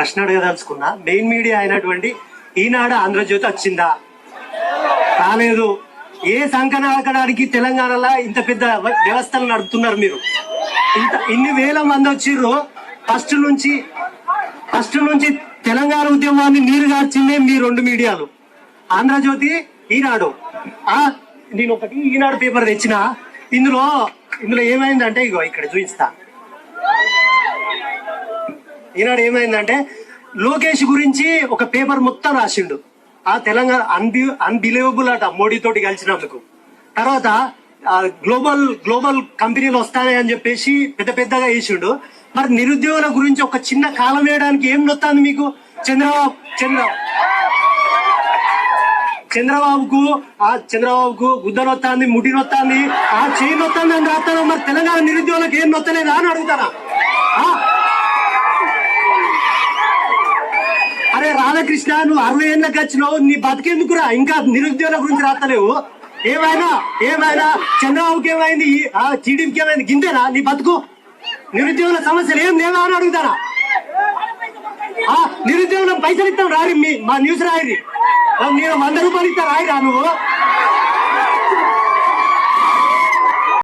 ప్రశ్న అడగదలుచుకున్నా. Main media అయినటువంటి ఈనాడు ఆంధ్రజ్యోతి వచ్చిందా? రాలేదు. ఏ సంకనాకడానికి తెలంగాణలో ఇంత పెద్ద వ్యవస్థలు నడుపుతున్నారు మీరు? ఇన్ని వేల మంది వచ్చిర్రు. ఫస్ట్ నుంచి తెలంగాణ ఉద్యమాన్ని నీరుగార్చిందే మీ రెండు మీడియాలు, ఆంధ్రజ్యోతి, ఈనాడు. నేను ఒకటి ఈనాడు పేపర్ తెచ్చిన. ఇందులో ఏమైందంటే, ఇగో ఇక్కడ చూపిస్తా. ఈనాడు ఏమైందంటే, లోకేష్ గురించి ఒక పేపర్ మొత్తం రాసిండు. ఆ తెలంగాణ అన్బిలీవబుల్ అట మోడీతోటి కలిసినందుకు. తర్వాత గ్లోబల్ కంపెనీలు వస్తాయని చెప్పేసి పెద్దగా వేసిండు. మరి నిరుద్యోగుల గురించి ఒక చిన్న కాలం వేయడానికి ఏం నొత్తాంది మీకు? చంద్రబాబుకు గుద్ద నొత్తాంది, ముడి నొత్తాంది, ఆ చేయి నొత్తాంది అని రాస్తాను. మరి తెలంగాణ నిరుద్యోగులకు ఏం నొత్తలేదా అని అడుగుతారా? అరే రాధాకృష్ణ, నువ్వు 60 ఏళ్ళకి వచ్చినావు, నీ బతికెందుకురా? ఇంకా నిరుద్యోగుల గురించి రాస్తలేవు. ఏమైనా చంద్రబాబుకి ఏమైంది, టీడీపీకి ఏమైంది? గింతేనా నీ బతుకు? నిరుద్యోగుల సమస్యలు ఏం లేవా అని అడుగుతారా? నిరుద్యోగులకు పైసలు ఇస్తాం రారి, మా న్యూస్ రాయి. నేను 100 రూపాయలు ఇస్తా రాయిరా నువ్వు.